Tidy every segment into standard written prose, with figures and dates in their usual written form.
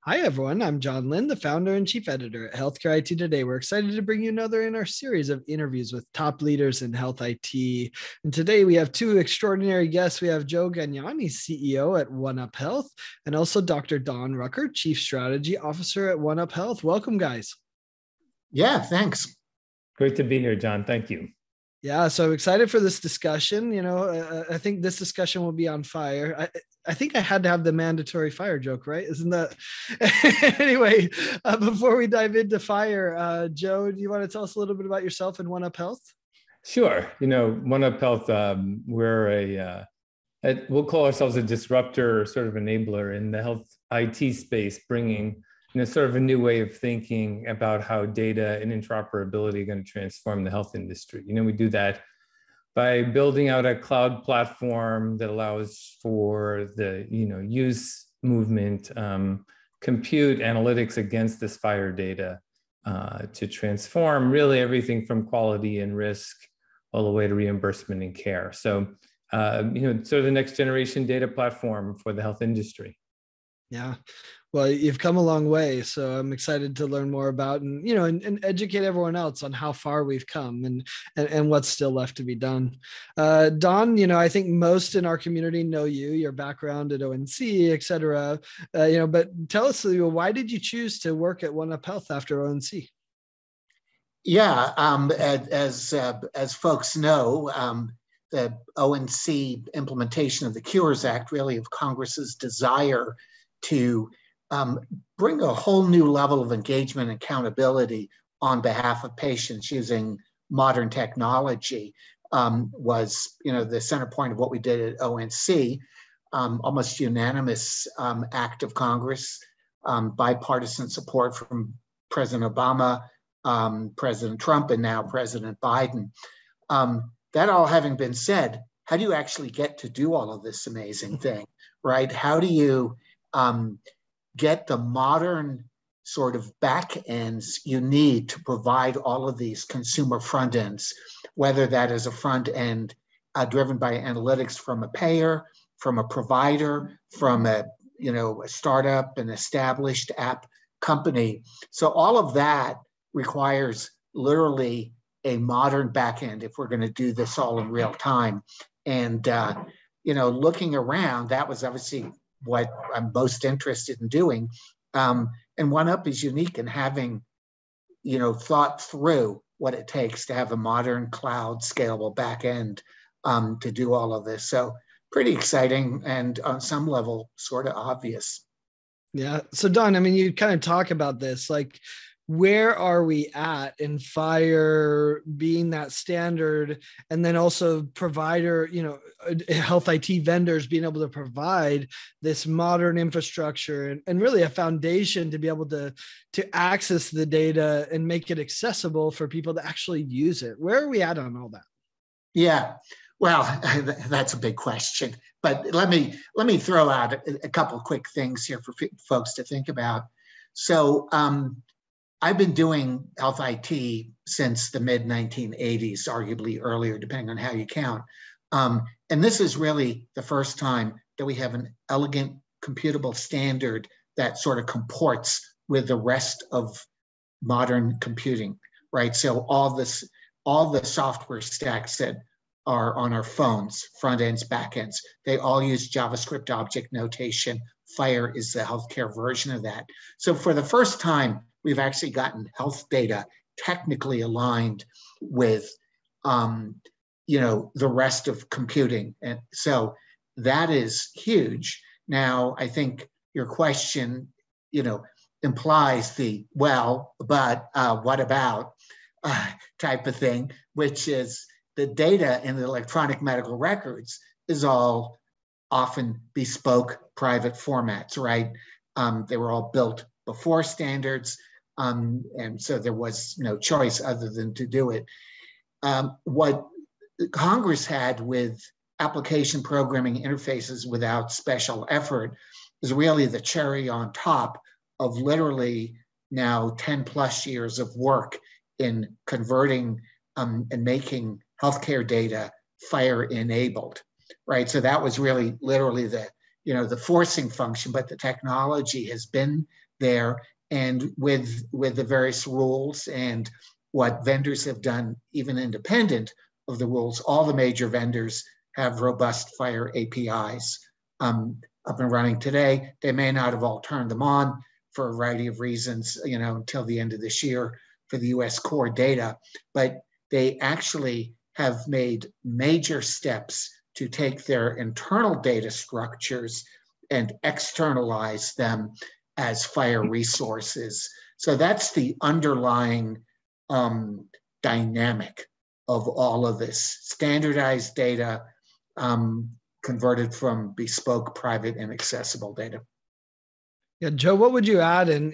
Hi, everyone. I'm John Lynn, the founder and chief editor at Healthcare IT Today. We're excited to bring you another in our series of interviews with top leaders in health IT. And today we have two extraordinary guests. We have Joe Gagnon, he's CEO at 1upHealth, and also Dr. Don Rucker, chief strategy officer at 1upHealth. Welcome, guys. Yeah, thanks. Great to be here, John. Thank you. Yeah, so I'm excited for this discussion. I think this discussion will be on fire. I think I had to have the mandatory fire joke, right? Isn't that anyway? Before we dive into fire, Joe, do you want to tell us a little bit about yourself and 1upHealth? Sure. 1upHealth, we're we'll call ourselves a disruptor, sort of enabler in the health IT space, bringing sort of a new way of thinking about how data and interoperability are going to transform the health industry. We do that by building out a cloud platform that allows for the use, movement, compute, analytics against this FHIR data to transform really everything from quality and risk all the way to reimbursement and care. So sort of the next generation data platform for the health industry. Yeah. Well, you've come a long way, so I'm excited to learn more about and educate everyone else on how far we've come and what's still left to be done. Don, I think most in our community know your background at ONC, et cetera. But tell us, why did you choose to work at 1upHealth after ONC? Yeah, as folks know, the ONC implementation of the Cures Act, really of Congress's desire to bring a whole new level of engagement and accountability on behalf of patients using modern technology, was the center point of what we did at ONC. Almost unanimous act of Congress, bipartisan support from President Obama, President Trump, and now President Biden. That all having been said, how do you actually get to do all of this amazing thing, right? How do you get the modern sort of back ends you need to provide all of these consumer front ends, whether that is a front end driven by analytics from a payer, from a provider, from a startup, an established app company. So all of that requires literally a modern back end if we're going to do this all in real time. And looking around, that was obviously what I'm most interested in doing. And 1Up is unique in having, thought through what it takes to have a modern cloud scalable backend to do all of this. So pretty exciting and on some level sort of obvious. Yeah. So Don, you kind of talk about this, like, where are we at in FHIR being that standard, and then also provider, health IT vendors being able to provide this modern infrastructure and really a foundation to be able to access the data and make it accessible for people to actually use it. Where are we at on all that? Yeah, well, that's a big question, but let me throw out a couple of quick things here for folks to think about. So, I've been doing health IT since the mid-1980s, arguably earlier, depending on how you count. And this is really the first time that we have an elegant computable standard that sort of comports with the rest of modern computing, right? So all the software stacks that are on our phones, front ends, back ends, they all use JavaScript object notation. FHIR is the healthcare version of that. So for the first time, we've actually gotten health data technically aligned with, the rest of computing. And so that is huge. Now, I think your question, implies the, well, but what about type of thing, which is the data in the electronic medical records is all often bespoke private formats, right? They were all built before standards. And so there was no choice other than to do it. What Congress had with application programming interfaces without special effort is really the cherry on top of literally now 10 plus years of work in converting and making healthcare data FHIR enabled, right? So that was really literally the forcing function, but the technology has been there. And with the various rules and what vendors have done, even independent of the rules, all the major vendors have robust FHIR APIs up and running today. They may not have all turned them on for a variety of reasons, until the end of this year for the US core data, but they actually have made major steps to take their internal data structures and externalize them as FHIR resources. So that's the underlying dynamic of all of this. Standardized data converted from bespoke, private, and accessible data. Yeah, Joe, what would you add? And,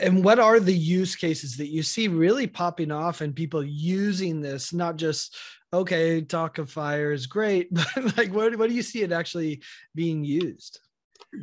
and what are the use cases that you see really popping off and people using this? Not just, okay, talk of FHIR is great, but like, what do you see it actually being used?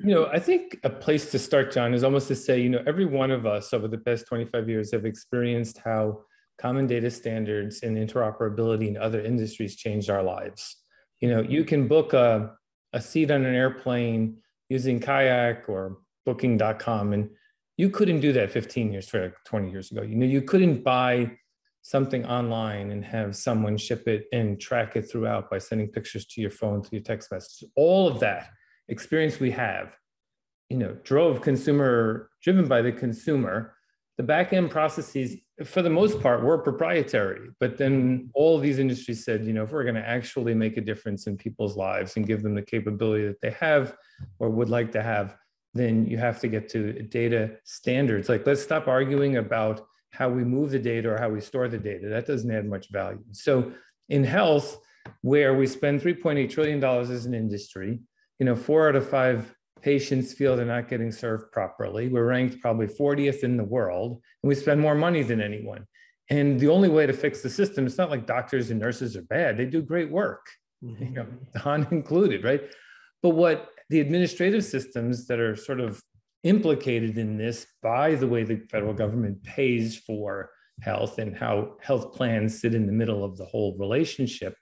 I think a place to start, John, is almost to say, every one of us over the past 25 years have experienced how common data standards and interoperability in other industries changed our lives. You can book a seat on an airplane using Kayak or Booking.com, and you couldn't do that 15 years, 20 years ago. You couldn't buy something online and have someone ship it and track it throughout by sending pictures to your phone, to your text messages. All of that experience we have, driven by the consumer. The back-end processes, for the most part, were proprietary. But then all of these industries said, if we're going to actually make a difference in people's lives and give them the capability that they have or would like to have, then you have to get to data standards. Like, let's stop arguing about how we move the data or how we store the data. That doesn't add much value. So in health, where we spend $3.8 trillion as an industry, 4 out of 5 patients feel they're not getting served properly. We're ranked probably 40th in the world, and we spend more money than anyone. And the only way to fix the system, it's not like doctors and nurses are bad. They do great work, Don included, right? But what the administrative systems that are sort of implicated in this by the way the federal government pays for health and how health plans sit in the middle of the whole relationship,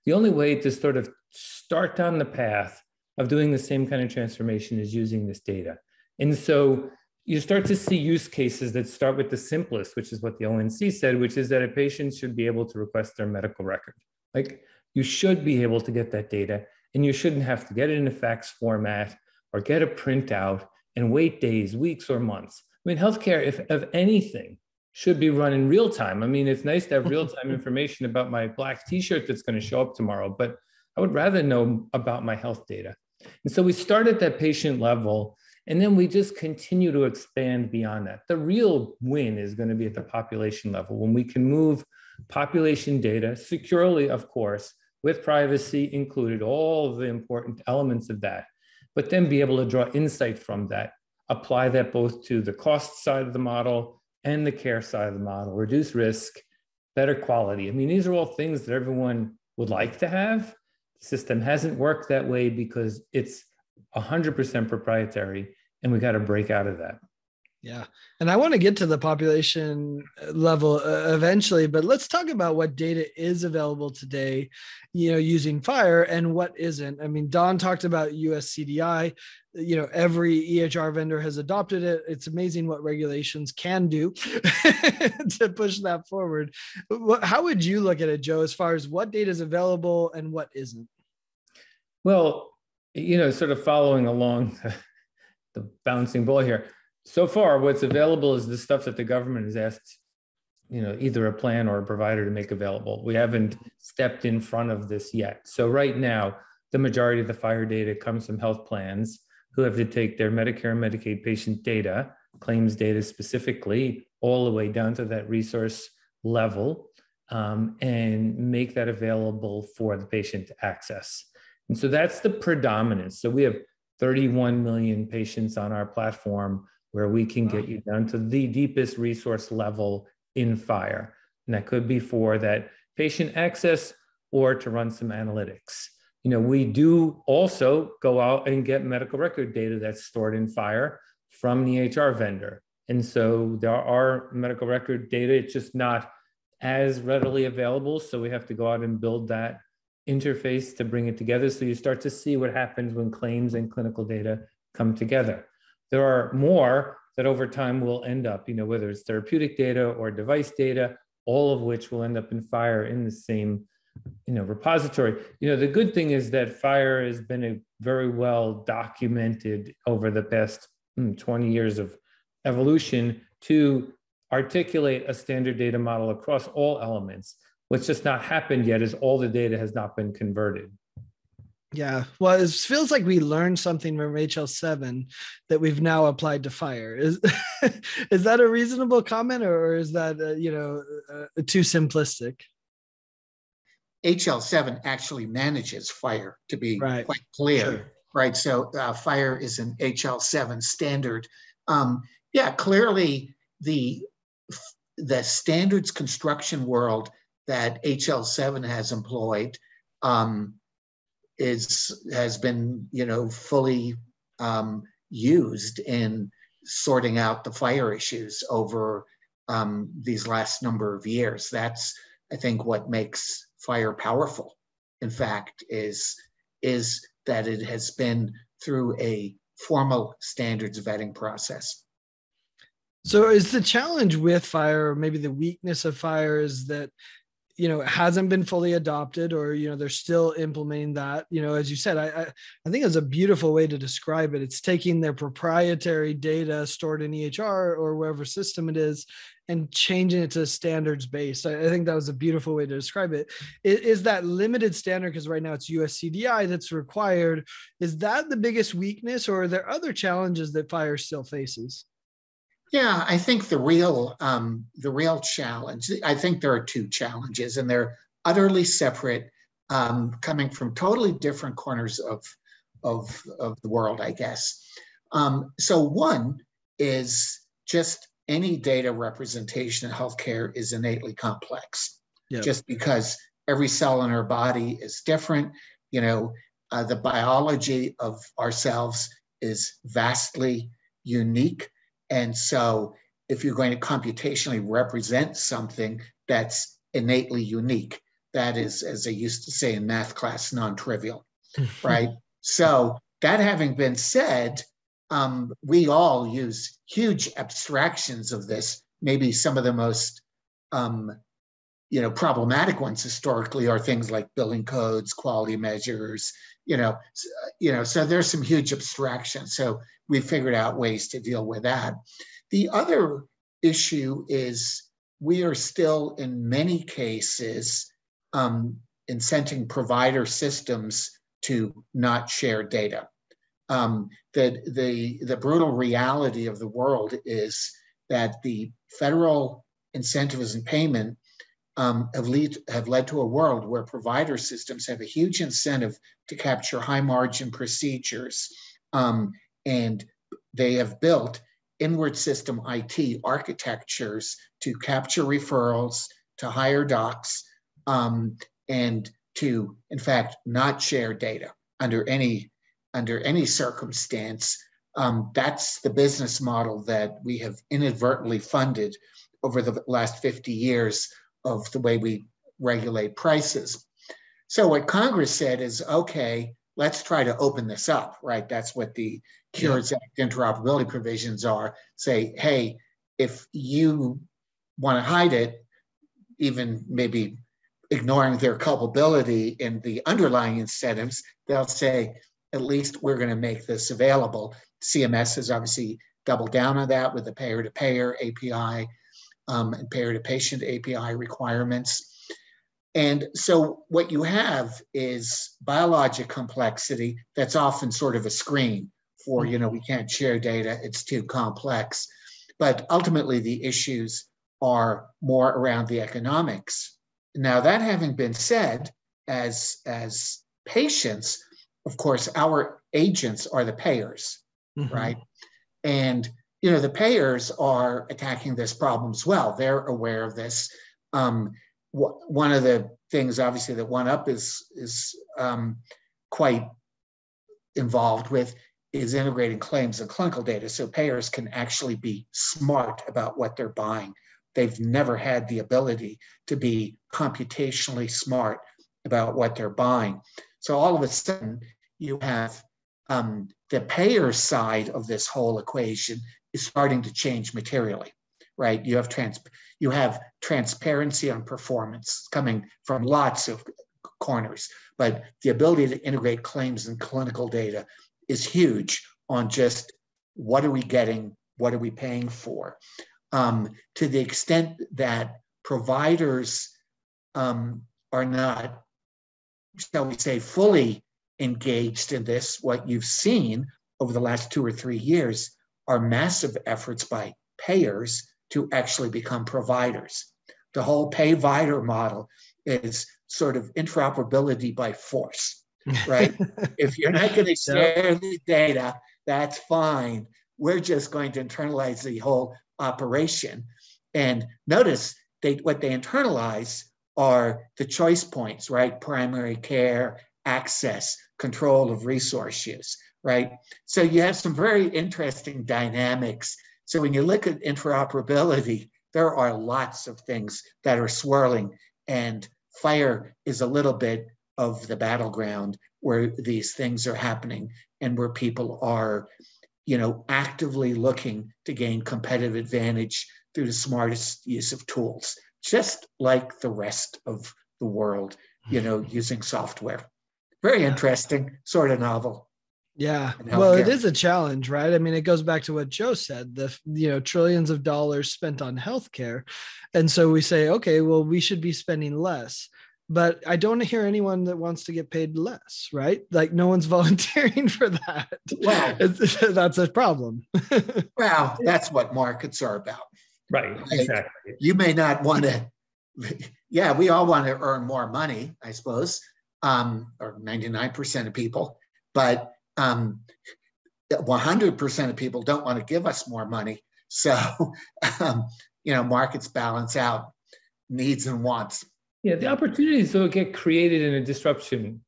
the only way to sort of start down the path of doing the same kind of transformation is using this data. And so you start to see use cases that start with the simplest, which is what the ONC said, which is that a patient should be able to request their medical record. Like, you should be able to get that data, and you shouldn't have to get it in a fax format or get a printout and wait days, weeks, or months. I mean, healthcare, if of anything, should be run in real time. I mean, it's nice to have real-time information about my black t-shirt that's going to show up tomorrow, but I would rather know about my health data. And so we start at that patient level, and then we just continue to expand beyond that. The real win is going to be at the population level, when we can move population data securely, of course, with privacy included, all of the important elements of that, but then be able to draw insight from that, apply that both to the cost side of the model and the care side of the model, reduce risk, better quality. I mean, these are all things that everyone would like to have. The system hasn't worked that way because it's 100% proprietary, and we got to break out of that. Yeah. And I want to get to the population level eventually, but let's talk about what data is available today, using FHIR, and what isn't. I mean, Don talked about USCDI, every EHR vendor has adopted it. It's amazing what regulations can do to push that forward. How would you look at it, Joe, as far as what data is available and what isn't? Well, sort of following along the bouncing ball here. So far, what's available is the stuff that the government has asked, either a plan or a provider to make available. We haven't stepped in front of this yet. So right now, the majority of the FHIR data comes from health plans who have to take their Medicare and Medicaid patient data, claims data specifically, all the way down to that resource level, and make that available for the patient to access. And so that's the predominance. So we have 31 million patients on our platform where we can get you down to the deepest resource level in FHIR. And that could be for that patient access or to run some analytics. We do also go out and get medical record data that's stored in FHIR from the EHR vendor. And so there are medical record data, it's just not as readily available. So we have to go out and build that interface to bring it together. So you start to see what happens when claims and clinical data come together. There are more that over time will end up, whether it's therapeutic data or device data, all of which will end up in FHIR in the same, repository. The good thing is that FHIR has been a very well documented over the past 20 years of evolution to articulate a standard data model across all elements. What's just not happened yet is all the data has not been converted. Yeah, well, it feels like we learned something from HL7 that we've now applied to FHIR. Is that a reasonable comment, or is that too simplistic? HL7 actually manages FHIR, to be right. quite clear, sure. right? So FHIR is an HL7 standard. Clearly the standards construction world that HL7 has employed has been fully used in sorting out the FHIR issues over these last number of years. That's, I think, what makes FHIR powerful. In fact, is that it has been through a formal standards vetting process. So is the challenge with FHIR, or maybe the weakness of FHIR, is that it hasn't been fully adopted, or they're still implementing that? As you said, I think it's a beautiful way to describe it. It's taking their proprietary data stored in EHR or wherever system it is and changing it to standards based. I think that was a beautiful way to describe it. Is that limited standard, because right now it's US CDI that's required, is that the biggest weakness, or are there other challenges that FHIR still faces? Yeah, I think the real challenge, I think there are two challenges, and they're utterly separate, coming from totally different corners of the world, I guess. So one is just any data representation in healthcare is innately complex. Yep. Just because every cell in our body is different, the biology of ourselves is vastly unique. And so if you're going to computationally represent something that's innately unique, that is, as I used to say in math class, non-trivial, right? So that having been said, we all use huge abstractions of this. Maybe some of the most problematic ones historically are things like billing codes, quality measures, so there's some huge abstractions. So we figured out ways to deal with that. The other issue is we are still, in many cases, incenting provider systems to not share data. The brutal reality of the world is that the federal incentives and payment have led to a world where provider systems have a huge incentive to capture high margin procedures, and they have built inward system IT architectures to capture referrals, to hire docs, and to, in fact, not share data under any circumstance. That's the business model that we have inadvertently funded over the last 50 years of the way we regulate prices. So what Congress said is, okay, let's try to open this up, right? That's what the Cures Act interoperability provisions are. Say, hey, if you want to hide it, even maybe ignoring their culpability in the underlying incentives, they'll say, at least we're going to make this available. CMS has obviously doubled down on that with the payer-to-payer API and payer-to-patient API requirements. And so what you have is biologic complexity that's often sort of a screen for, we can't share data, it's too complex. But ultimately the issues are more around the economics. Now, that having been said, as patients, of course, our agents are the payers, right? And, the payers are attacking this problem as well. They're aware of this. One of the things, obviously, that 1UP is quite involved with is integrating claims and clinical data so payers can actually be smart about what they're buying. They've never had the ability to be computationally smart about what they're buying. So all of a sudden, you have the payer side of this whole equation is starting to change materially, right? You have transparency on performance coming from lots of corners, but the ability to integrate claims and clinical data is huge on just what are we getting, what are we paying for? To the extent that providers are not, shall we say, fully engaged in this, what you've seen over the last 2 or 3 years are massive efforts by payers to actually become providers. The whole pay-vider model is sort of interoperability by force, right? If you're not going to share the data, that's fine. We're just going to internalize the whole operation. And notice what they internalize are the choice points, right? Primary care, access, control of resource use, right? So you have some very interesting dynamics. So when you look at interoperability, there are lots of things that are swirling, and FHIR is a little bit of the battleground where these things are happening and where people are, actively looking to gain competitive advantage through the smartest use of tools, just like the rest of the world, using software. Very interesting, sort of novel. Yeah. Well, it is a challenge, right? I mean, it goes back to what Joe said, trillions of dollars spent on healthcare. And so we say, okay, well, we should be spending less. But I don't hear anyone that wants to get paid less, right? Like no one's volunteering for that. Well, that's a problem. Well, that's what markets are about. Right, exactly. You may not want to, we all want to earn more money, I suppose, or 99% of people, but 100% of people don't want to give us more money. So, markets balance out needs and wants. Yeah, the opportunities will get created in a disruption.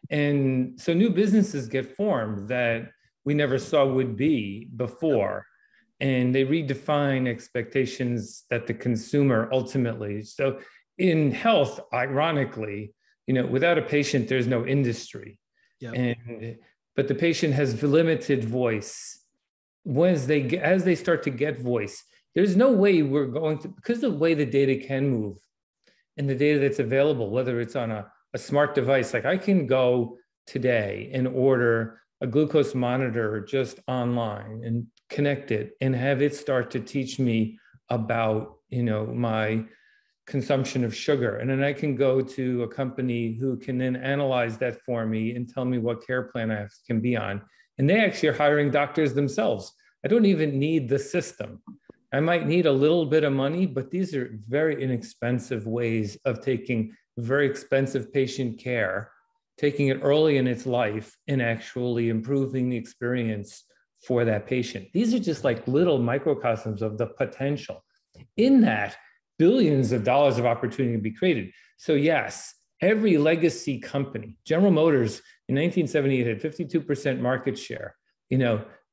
And so new businesses get formed that we never saw would be before. And they redefine expectations that the consumer ultimately. So in health, ironically, without a patient, there's no industry. Yep. But the patient has limited voice. As they start to get voice, there's no way we're going to, because of the way the data can move and the data that's available, whether it's on a smart device, like I can go today and order a glucose monitor just online and connect it and have it start to teach me about, my consumption of sugar. And then I can go to a company who can then analyze that for me and tell me what care plan I can be on. And they actually are hiring doctors themselves. I don't even need the system. I might need a little bit of money, but these are very inexpensive ways of taking very expensive patient care, taking it early in its life and actually improving the experience for that patient. These are just like little microcosms of the potential. In that, billions of dollars of opportunity to be created. So yes, every legacy company, General Motors in 1978 had 52% market share.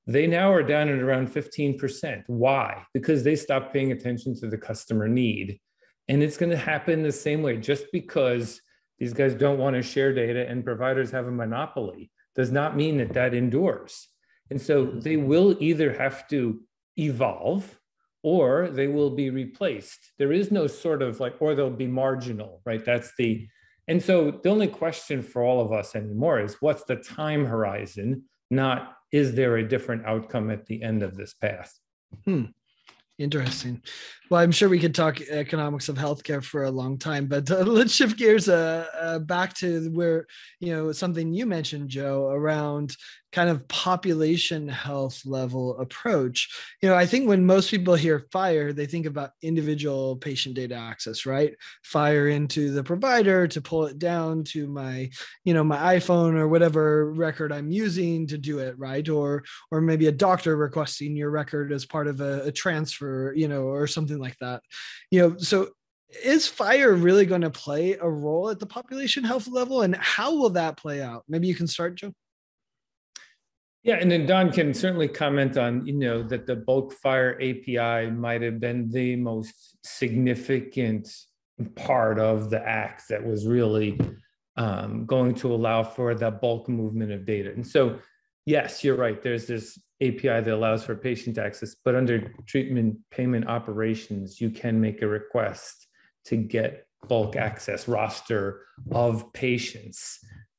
They now are down at around 15%. Why? Because they stopped paying attention to the customer need. And it's going to happen the same way. Just because these guys don't want to share data and providers have a monopoly does not mean that endures. And so they will either have to evolve or they will be replaced. There is no sort of or they'll be marginal, right? And so the only question for all of us anymore is what's the time horizon, not is there a different outcome at the end of this path? Interesting. Well, I'm sure we could talk economics of healthcare for a long time, but let's shift gears back to where, something you mentioned, Joe, around kind of population health level approach. I think when most people hear FHIR, they think about individual patient data access, right? FHIR into the provider to pull it down to my, my iPhone or whatever record I'm using to do it, right? Or maybe a doctor requesting your record as part of a transfer, or something like that. So is FHIR really going to play a role at the population health level, and how will that play out? Maybe you can start, Joe. Yeah, and then Don can certainly comment on, that the bulk FHIR API might have been the most significant part of the act that was really going to allow for the bulk movement of data. And so, yes, you're right. There's this API that allows for patient access, but under treatment payment operations, you can make a request to get bulk access roster of patients.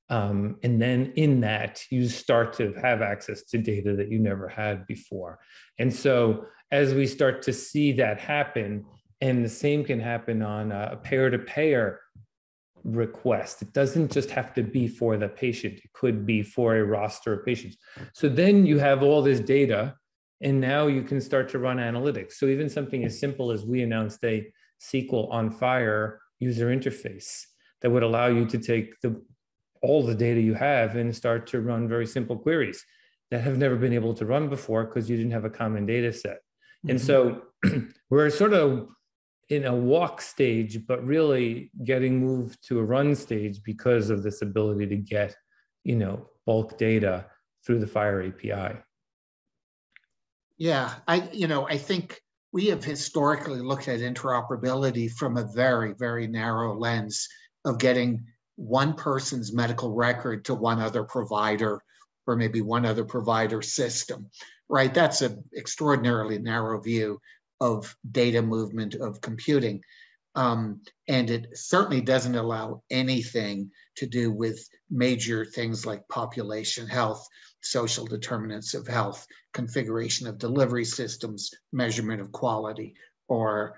And then in that, you start to have access to data that you never had before. And so as we start to see that happen, and the same can happen on a payer-to-payer request. It doesn't just have to be for the patient. It could be for a roster of patients. So then you have all this data, and now you can start to run analytics. So even something as simple as we announced a SQL on FHIR user interface that would allow you to take all the data you have and start to run very simple queries that have never been able to run before because you didn't have a common data set. Mm-hmm. And so we're sort of in a walk stage, but really getting moved to a run stage because of this ability to get, bulk data through the FHIR API. Yeah, I think we have historically looked at interoperability from a very, very narrow lens of getting one person's medical record to one other provider, or maybe one other provider system, right? That's an extraordinarily narrow view of data movement, of computing. And it certainly doesn't allow anything to do with major things like population health, social determinants of health, configuration of delivery systems, measurement of quality, or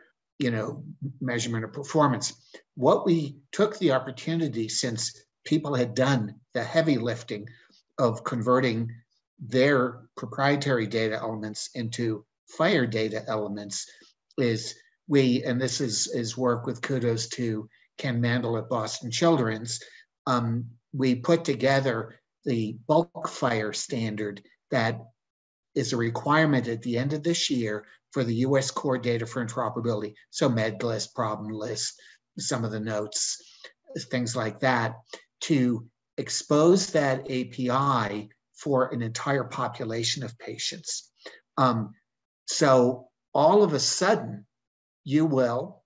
measurement of performance. What we took the opportunity, since people had done the heavy lifting of converting their proprietary data elements into FHIR data elements, is and this is work with kudos to Ken Mandel at Boston Children's, we put together the bulk FHIR standard that is a requirement at the end of this year for the US core data for interoperability. So med list, problem list, some of the notes, things like that, to expose that API for an entire population of patients. So all of a sudden, you will,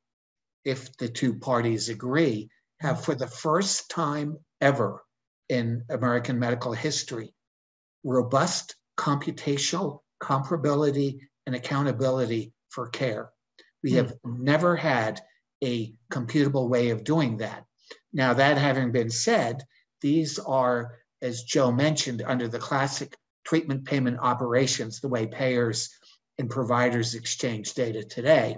if the two parties agree, have for the first time ever in American medical history, robust computational comparability and accountability for care. We have never had a computable way of doing that. Now, that having been said, these are, as Joe mentioned, under the classic treatment payment operations, the way payers and providers exchange data today.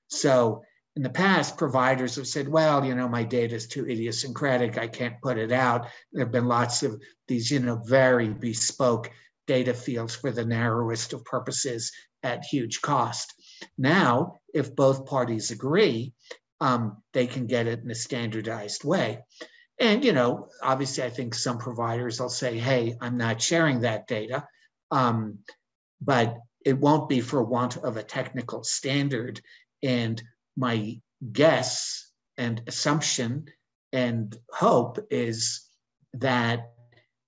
So in the past, providers have said, well, my data is too idiosyncratic. I can't put it out. There have been lots of these, very bespoke data fields for the narrowest of purposes at huge cost. Now, if both parties agree, they can get it in a standardized way. And, obviously, I think some providers will say, hey, I'm not sharing that data, but it won't be for want of a technical standard. And my guess and assumption and hope is that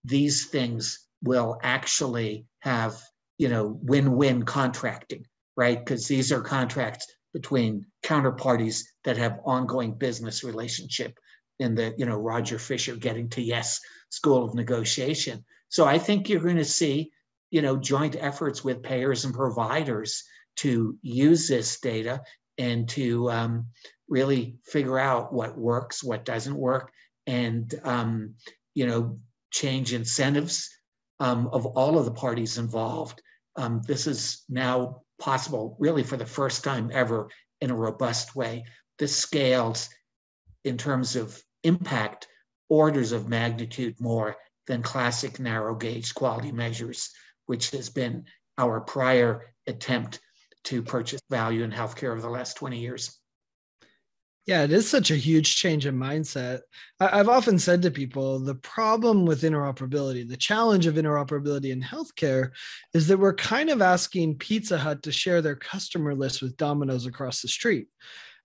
these things will actually have, win-win contracting, right? Because these are contracts between counterparties that have ongoing business relationship in the, Roger Fisher getting to yes school of negotiation. So I think you're going to see, joint efforts with payers and providers to use this data and to really figure out what works, what doesn't work, and change incentives of all of the parties involved. This is now possible really for the first time ever in a robust way. This scales in terms of impact orders of magnitude more than classic narrow gauge quality measures, which has been our prior attempt to purchase value in healthcare over the last 20 years. Yeah, it is such a huge change in mindset. I've often said to people, the problem with interoperability, the challenge of interoperability in healthcare is that we're kind of asking Pizza Hut to share their customer list with Domino's across the street.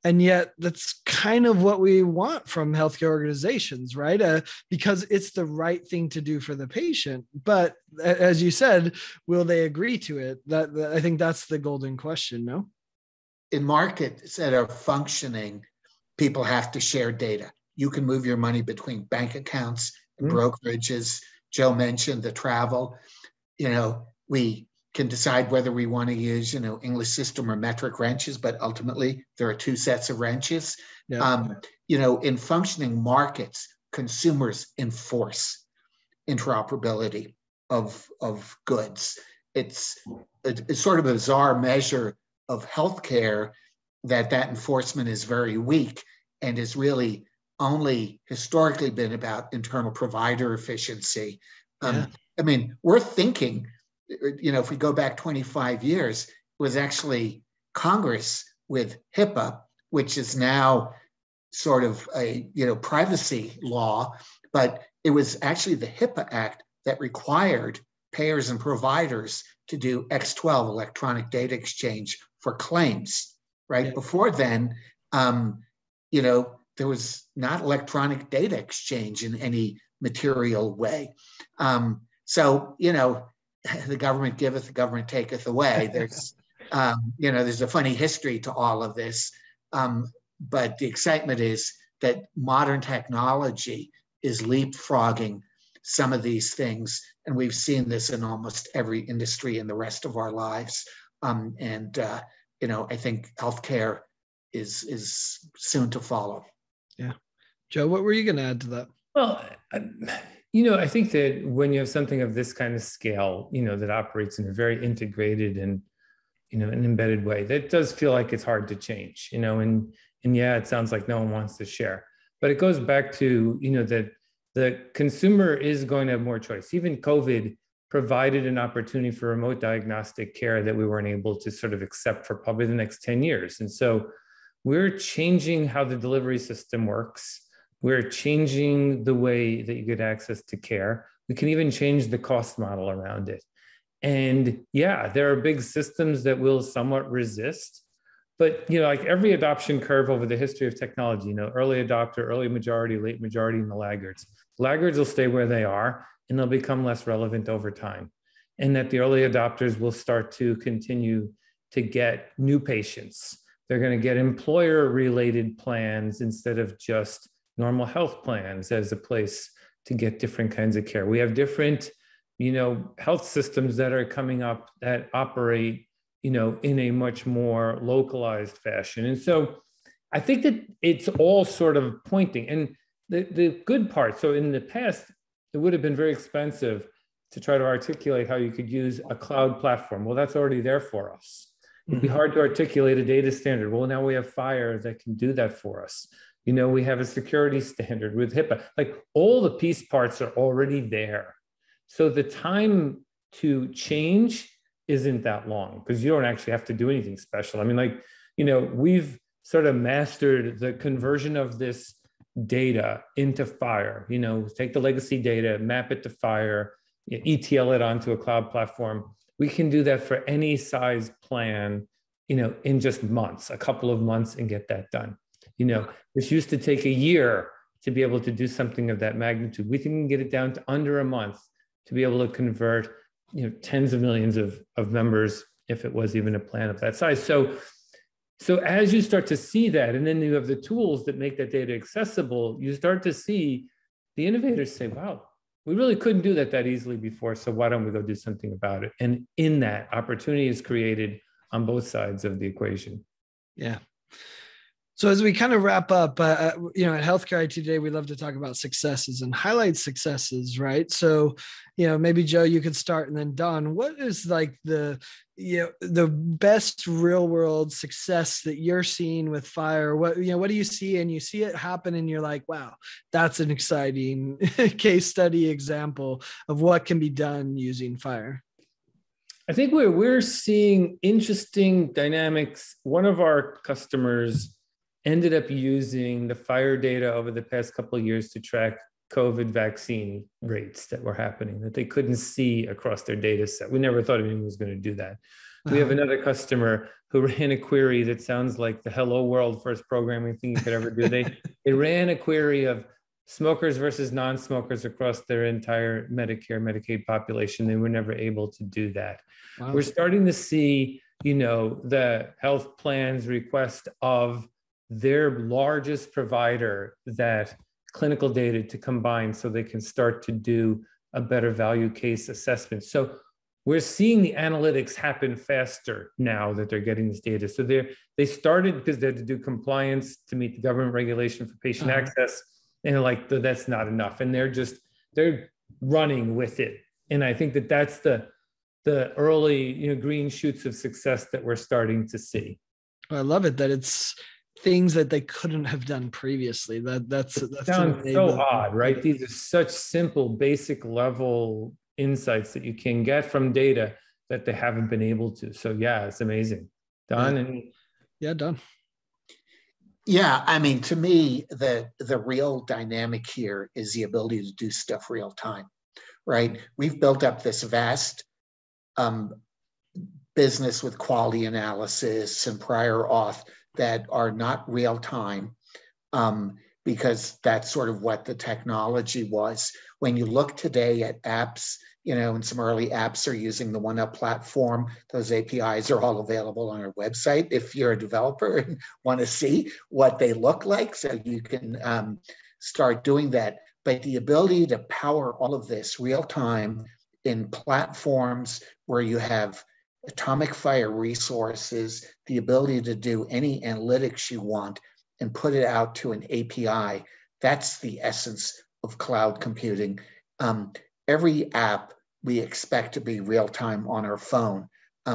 And yet that's kind of what we want from healthcare organizations, right? Because it's the right thing to do for the patient. But as you said, will they agree to it? I think that's the golden question, no? In markets that are functioning, people have to share data. You can move your money between bank accounts and brokerages. Joe mentioned the travel. We can decide whether we want to use, English system or metric wrenches, but ultimately there are two sets of wrenches. Yeah. In functioning markets, consumers enforce interoperability of goods. It's sort of a bizarre measure of healthcare that enforcement is very weak and has really only historically been about internal provider efficiency. Yeah. I mean, we're thinking, if we go back 25 years, it was actually Congress with HIPAA, which is now sort of a privacy law, but it was actually the HIPAA Act that required payers and providers to do X12, electronic data exchange, for claims, right? Yeah. Before then, there was not electronic data exchange in any material way. So, the government giveth, the government taketh away. There's, there's a funny history to all of this. But the excitement is that modern technology is leapfrogging some of these things. And we've seen this in almost every industry in the rest of our lives. I think healthcare is soon to follow. Yeah. Joe, what were you going to add to that? Well, I think that when you have something of this kind of scale, that operates in a very integrated and, an embedded way, that does feel like it's hard to change, and yeah, it sounds like no one wants to share, but it goes back to, that the consumer is going to have more choice. Even COVID provided an opportunity for remote diagnostic care that we weren't able to sort of accept for probably the next 10 years. And so we're changing how the delivery system works. We're changing the way that you get access to care. We can even change the cost model around it. And yeah, there are big systems that will somewhat resist, but like every adoption curve over the history of technology, early adopter, early majority, late majority, and the laggards. Laggards will stay where they are and they'll become less relevant over time. And that the early adopters will start to continue to get new patients. They're going to get employer-related plans instead of just normal health plans as a place to get different kinds of care. We have different, health systems that are coming up that operate, in a much more localized fashion. And so I think that it's all sort of pointing. And the good part, so in the past, it would have been very expensive to try to articulate how you could use a cloud platform. Well, that's already there for us. It'd be hard to articulate a data standard. Well, now we have FHIR that can do that for us. We have a security standard with HIPAA. Like all the piece parts are already there. So the time to change isn't that long because you don't actually have to do anything special. I mean, we've sort of mastered the conversion of this data into FHIR, take the legacy data, map it to FHIR, ETL it onto a cloud platform. We can do that for any size plan, in just months, a couple of months, and get that done. This used to take a year to be able to do something of that magnitude. We can get it down to under a month to be able to convert, tens of millions of members if it was even a plan of that size. So as you start to see that, and then you have the tools that make that data accessible, you start to see the innovators say, wow, we really couldn't do that easily before. So why don't we go do something about it? And in that, opportunity is created on both sides of the equation. Yeah. So as we kind of wrap up, at Healthcare IT Today, we love to talk about successes and highlight successes, right? So, maybe Joe, you could start, and then Don, what is like the best real world success that you're seeing with FHIR? What do you see? And you see it happen, and you're like, wow, that's an exciting case study example of what can be done using FHIR. I think we're seeing interesting dynamics. One of our customers ended up using the FHIR data over the past couple of years to track COVID vaccine rates that were happening that they couldn't see across their data set. We never thought anyone was going to do that. We have another customer who ran a query that sounds like the hello world first programming thing you could ever do. They ran a query of smokers versus non-smokers across their entire Medicare, Medicaid population. They were never able to do that. Wow. We're starting to see, the health plans request of their largest provider that clinical data to combine so they can start to do a better value case assessment. So we're seeing the analytics happen faster now that they're getting this data. So they started because they had to do compliance to meet the government regulation for patient access. And they're like, that's not enough. And they're running with it. And I think that's the early, green shoots of success that we're starting to see. I love it that it's things that they couldn't have done previously. That sounds so odd, right? These are such simple, basic level insights that you can get from data that they haven't been able to. So yeah, it's amazing. Don? Yeah, Don. Yeah, I mean, to me, the real dynamic here is the ability to do stuff real time, right? We've built up this vast business with quality analysis and prior auth that are not real time, because that's sort of what the technology was. When you look today at apps, and some early apps are using the 1UP platform, those APIs are all available on our website if you're a developer and want to see what they look like, so you can start doing that. But the ability to power all of this real time in platforms where you have atomic fire resources, the ability to do any analytics you want and put it out to an API, that's the essence of cloud computing. Every app we expect to be real time on our phone.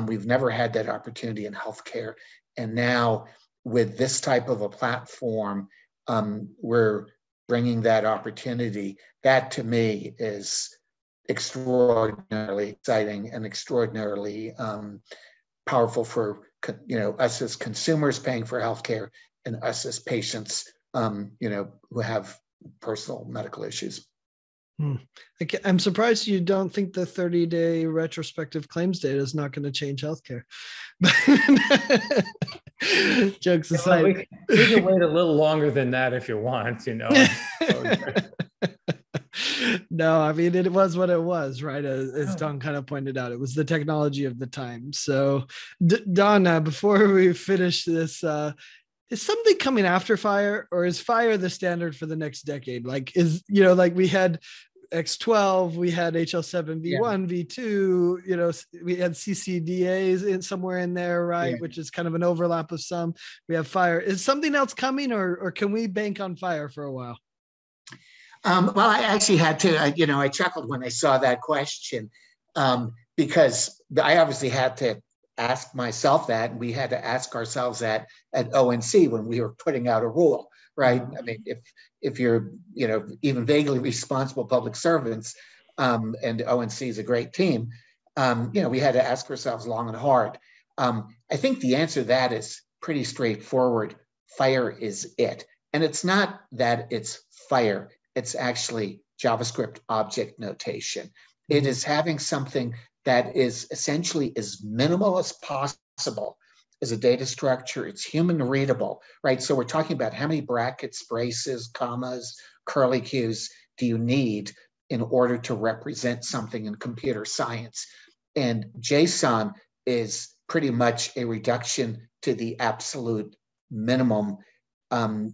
We've never had that opportunity in healthcare. And now with this type of a platform, we're bringing that opportunity. That to me is extraordinarily exciting and extraordinarily powerful for us as consumers paying for healthcare and us as patients, who have personal medical issues. I'm surprised you don't think the 30-day retrospective claims data is not going to change healthcare. Jokes aside, we can wait a little longer than that if you want. No, I mean, it was what it was, right? As Don kind of pointed out, it was the technology of the time. So, Don, before we finish this, is something coming after FHIR, or is FHIR the standard for the next decade? Like, we had X12, we had HL7V1, V2, we had CCDAs somewhere in there, right? Yeah. Which is kind of an overlap of some. We have FHIR. Is something else coming, or can we bank on FHIR for a while? Well, I actually had to, I chuckled when I saw that question, because I obviously had to ask myself that, and we had to ask ourselves that at ONC when we were putting out a rule, right? I mean, if you're, even vaguely responsible public servants, and ONC is a great team, we had to ask ourselves long and hard. I think the answer to that is pretty straightforward. FHIR is it. And it's not that it's FHIR, it's actually JavaScript object notation. It is having something that is essentially as minimal as possible as a data structure. It's human readable, right? So we're talking about how many brackets, braces, commas, curly cues do you need in order to represent something in computer science? And JSON is pretty much a reduction to the absolute minimum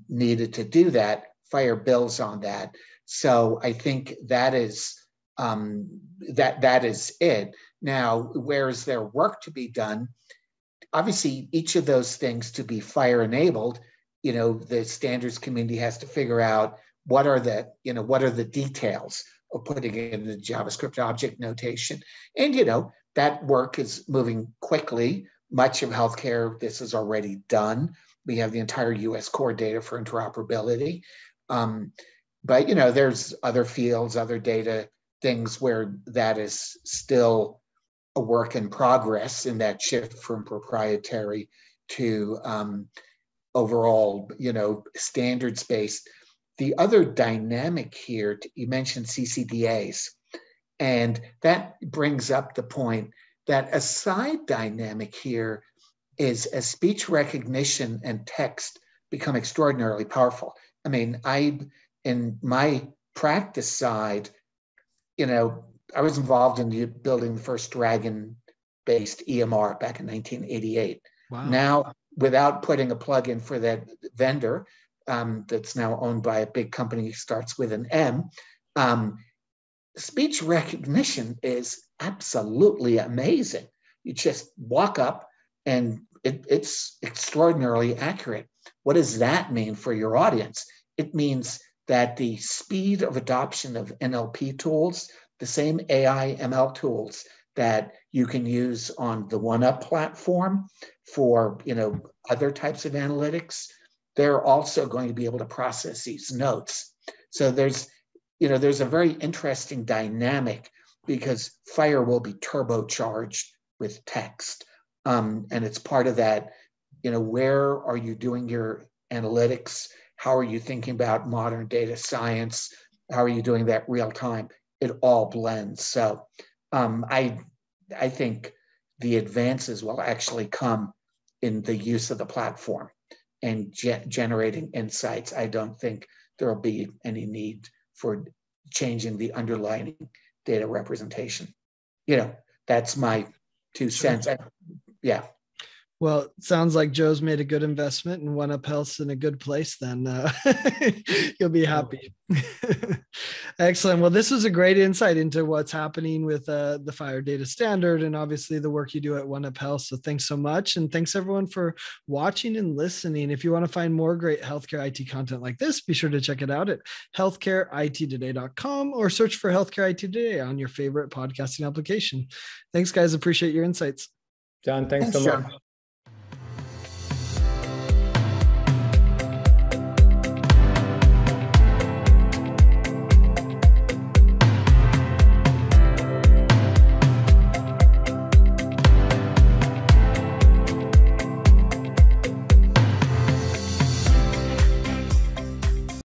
needed to do that. FHIR builds on that. So I think that is that is it. Now, where is there work to be done? Obviously, each of those things to be FHIR enabled, the standards community has to figure out what are the details of putting it in the JavaScript object notation. And, that work is moving quickly. Much of healthcare, this is already done. We have the entire US core data for interoperability. But, there's other fields, other data things where that is still a work in progress in that shift from proprietary to overall, standards-based. The other dynamic here, you mentioned CCDAs, and that brings up the point that a side dynamic here is as speech recognition and text become extraordinarily powerful. I mean, in my practice side, I was involved in building the first Dragon-based EMR back in 1988. Wow. Now, without putting a plug-in for that vendor that's now owned by a big company, starts with an M, speech recognition is absolutely amazing. You just walk up and it's extraordinarily accurate. What does that mean for your audience? It means that the speed of adoption of NLP tools, the same AI ML tools that you can use on the 1UP platform for, other types of analytics, they're also going to be able to process these notes. So there's a very interesting dynamic because FHIR will be turbocharged with text. And it's part of that, where are you doing your analytics? How are you thinking about modern data science? How are you doing that real time? It all blends. So I think the advances will actually come in the use of the platform and generating insights. I don't think there will be any need for changing the underlying data representation. That's my 2 cents. Yeah. Well, it sounds like Joe's made a good investment and 1upHealth's in a good place then. You'll be happy. Excellent. Well, this was a great insight into what's happening with the FHIR data standard and obviously the work you do at 1upHealth. So thanks so much. And thanks everyone for watching and listening. If you want to find more great healthcare IT content like this, be sure to check it out at healthcareittoday.com or search for Healthcare IT Today on your favorite podcasting application. Thanks, guys. Appreciate your insights. John, thanks so much. John.